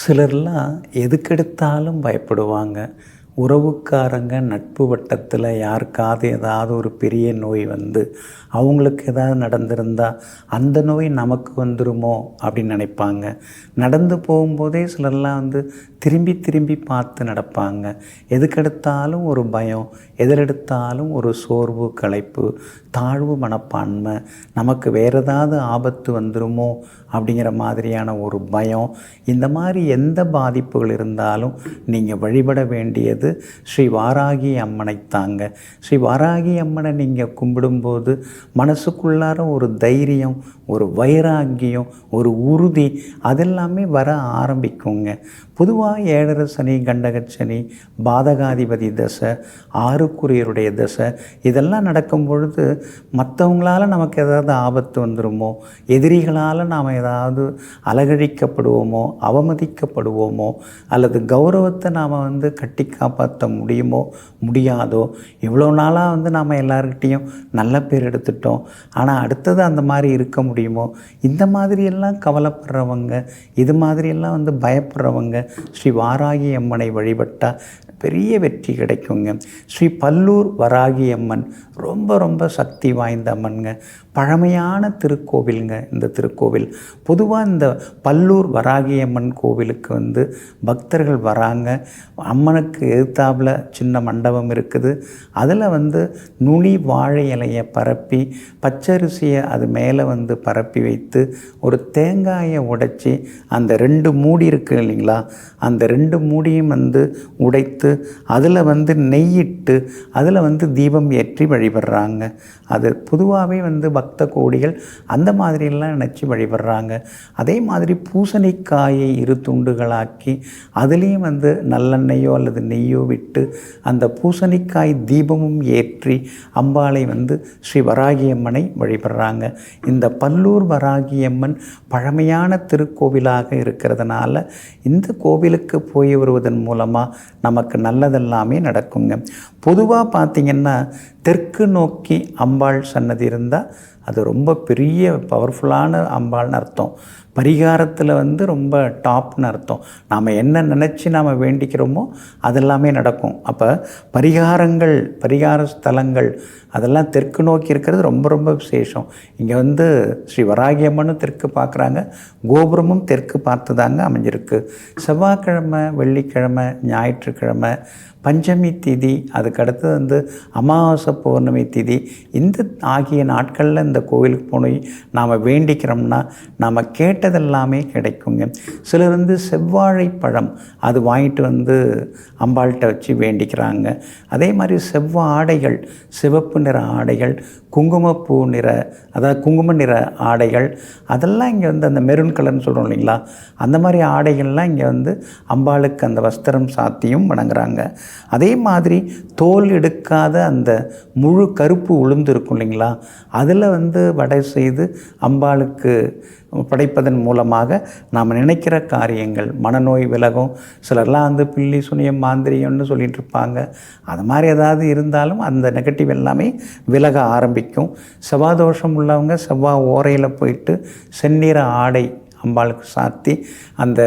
சிலர்லாம் எதுக்கெடுத்தாலும் பயப்படுவாங்க. உறவுக்காரங்க, நட்பு வட்டத்தில் யாருக்காவது ஏதாவது ஒரு பெரிய நோய் வந்து அவங்களுக்கு ஏதாவது நடந்திருந்தா அந்த நோய் நமக்கு வந்துருமோ அப்படின்னு நினைப்பாங்க. நடந்து போகும்போதே சிலர்லாம் வந்து திரும்பி திரும்பி பார்த்து நடப்பாங்க. எதுக்கெடுத்தாலும் ஒரு பயம், எதிலெடுத்தாலும் ஒரு சோர்வு, களைப்பு, தாழ்வு மனப்பான்மை, நமக்கு வேறு ஏதாவது ஆபத்து வந்துருமோ அப்படிங்கிற மாதிரியான ஒரு பயம். இந்த மாதிரி எந்த பாதிப்புகள் இருந்தாலும் நீங்கள் வழிபட வேண்டியது ஸ்ரீ வாராகி அம்மனைத்தாங்க. ஸ்ரீ வாராகி அம்மனை நீங்கள் கும்பிடும்போது மனசுக்குள்ளார ஒரு தைரியம், ஒரு வைராக்கியம், ஒரு உறுதி அதெல்லாமே வர ஆரம்பிக்குங்க. பொதுவாக 7.5 சனி, கண்டகச்சனி, பாதகாதிபதி தசை, 6 தசை இதெல்லாம் நடக்கும் பொழுது மற்றவங்களால் நமக்கு ஏதாவது ஆபத்து வந்துடுமோ, எதிரிகளால் நாம் ஏதாவது அலகழிக்கப்படுவோமோ, அவமதிக்கப்படுவோமோ, அல்லது கௌரவத்தை நாம் வந்து கட்டி காப்பாற்ற முடியுமோ முடியாதோ, இவ்வளோ நாளாக வந்து நாம் எல்லார்கிட்டையும் நல்ல பேர் எடுத்துட்டோம், ஆனால் அடுத்தது அந்த மாதிரி இருக்க முடியுமோ, இந்த மாதிரியெல்லாம் கவலைப்படுறவங்க, இது மாதிரியெல்லாம் வந்து பயப்படுறவங்க ஸ்ரீ வாராகி அம்மனை வழிபட்டால் பெரிய வெற்றி கிடைக்குங்க. ஸ்ரீ பல்லூர் வராகி அம்மன் ரொம்ப ரொம்ப சக்தி வாய்ந்த அம்மனுங்க. பழமையான திருக்கோவிலுங்க இந்த திருக்கோவில். பொதுவாக இந்த பல்லூர் வராகி அம்மன் கோவிலுக்கு வந்து பக்தர்கள் வராங்க. அம்மனுக்கு எதிர்த்தாப்புல சின்ன மண்டபம் இருக்குது. அதில் வந்து நுனி வாழை இலையை பரப்பி, பச்சரிசியை அது மேலே வந்து பரப்பி வைத்து, ஒரு தேங்காயை உடைச்சி அந்த 2 மூடி இருக்குது இல்லைங்களா, அந்த 2 மூடியும் வந்து உடைத்து அதில் வந்து நெய்யிட்டு அதில் வந்து தீபம் ஏற்றி வழிபடுறாங்க. அது பொதுவாகவே வந்து பக்த கோடிகள் அந்த மாதிரியெல்லாம் நினச்சி வழிபடுறாங்க. அதே மாதிரி பூசணிக்காயை 2 துண்டுகளாக்கி அதுலேயும் வந்து நல்லெண்ணெயோ அல்லது நெய்யோ விட்டு அந்த பூசணிக்காய் தீபமும் ஏற்றி அம்பாளை வந்து ஸ்ரீ வராகியம்மனை வழிபடுறாங்க. இந்த பல்லூர் வராகியம்மன் பழமையான திருக்கோவிலாக இருக்கிறதுனால இந்த கோவிலுக்கு போய் வருவதன் மூலமாக நமக்கு நல்லதெல்லாமே நடக்குங்க. பொதுவாக பார்த்திங்கன்னா தெற்கு நோக்கி அம்பாள் சன்னதி இருந்தால் அது ரொம்ப பெரிய பவர்ஃபுல்லான அம்பாள்னு அர்த்தம். பரிகாரத்தில் வந்து ரொம்ப டாப்னு அர்த்தம். நாம் என்ன நினச்சி நாம் வேண்டிக்கிறோமோ அதெல்லாமே நடக்கும். அப்போ பரிகார ஸ்தலங்கள் அதெல்லாம் தெற்கு நோக்கி இருக்கிறது ரொம்ப ரொம்ப விசேஷம். இங்கே வந்து ஸ்ரீ வராகி அம்மனும் தெற்கு பார்க்குறாங்க, கோபுரமும் தெற்கு பார்த்து தாங்க அமைஞ்சிருக்கு. செவ்வாய்க்கிழமை, வெள்ளிக்கிழமை, ஞாயிற்றுக்கிழமை, பஞ்சமி திதி, அதுக்கடுத்தது வந்து அமாவாசை பௌர்ணமி திதி, இந்த ஆகிய நாட்களில் இந்த கோவிலுக்கு போய் நாம் வேண்டிக்கிறோம்னா நாம் கேட்டதெல்லாமே கிடைக்குங்க. சிலர் வந்து செவ்வாழை பழம் அது வாங்கிட்டு வந்து அம்பாள்கிட்ட வச்சு வேண்டிக்கிறாங்க. அதே மாதிரி ஆடைகள், சிவப்பு நிற ஆடைகள், குங்குமப்பூ நிற, அதாவது குங்கும நிற ஆடைகள், அதெல்லாம் இங்கே வந்து அந்த மெரூன் கலர்னு சொல்கிறோம் இல்லைங்களா, அந்த மாதிரி ஆடைகள்லாம் இங்கே வந்து அம்பாளுக்கு அந்த வஸ்திரம் சாத்தியும் வணங்குறாங்க. அதே மாதிரி தோல் எடுக்காத அந்த முழு கருப்பு உளுந்து இருக்கும் இல்லைங்களா, அதில் வந்து வடை செய்து அம்பாளுக்கு படைப்பதன் மூலமாக நாம் நினைக்கிற காரியங்கள் மனநோய் விலகும். சிலர்லாம் வந்து பில்லி சுனியம் மாந்திரியம்னு சொல்லிகிட்டு இருப்பாங்க. அது மாதிரி ஏதாவது இருந்தாலும் அந்த நெகட்டிவ் எல்லாமே விலக ஆரம்பிக்கும். செவ்வாதோஷம் உள்ளவங்க செவ்வாய் ஓரையில் போயிட்டு செந்நிற ஆடை அம்பாளுக்கு சாத்தி அந்த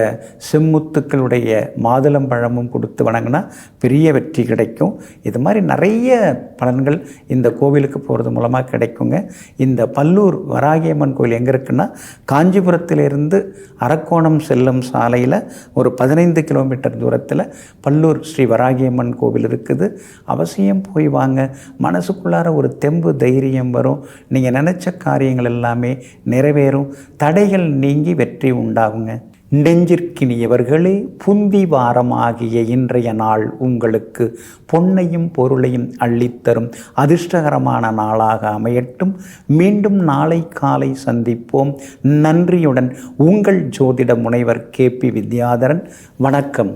செம்முத்துக்களுடைய மாதுளம்பழமும் கொடுத்து வணங்கினா பெரிய வெற்றி கிடைக்கும். இது மாதிரி நிறைய பலன்கள் இந்த கோவிலுக்கு போகிறது மூலமாக கிடைக்குங்க. இந்த பல்லூர் வராகியம்மன் கோவில் எங்கே இருக்குன்னா, காஞ்சிபுரத்திலிருந்து அரக்கோணம் செல்லும் சாலையில் ஒரு 15 கிலோமீட்டர் தூரத்தில் பல்லூர் ஸ்ரீ வராகியம்மன் கோவில் இருக்குது. அவசியம் போய் வாங்க. மனசுக்குள்ளார ஒரு தெம்பு, தைரியம் வரும். நீங்கள் நினச்ச காரியங்கள் எல்லாமே நிறைவேறும். தடைகள் நீங்கி வெற்றி உண்டாகுங்க. நெஞ்சிற்கினியவர்களே, புந்தி வாரமாகிய இன்றைய நாள் உங்களுக்கு பொன்னையும் பொருளையும் அள்ளித்தரும் அதிர்ஷ்டகரமான நாளாக அமையட்டும். மீண்டும் நாளை காலை சந்திப்போம். நன்றியுடன் உங்கள் ஜோதிட முனைவர் KP வித்யாதரன். வணக்கம்.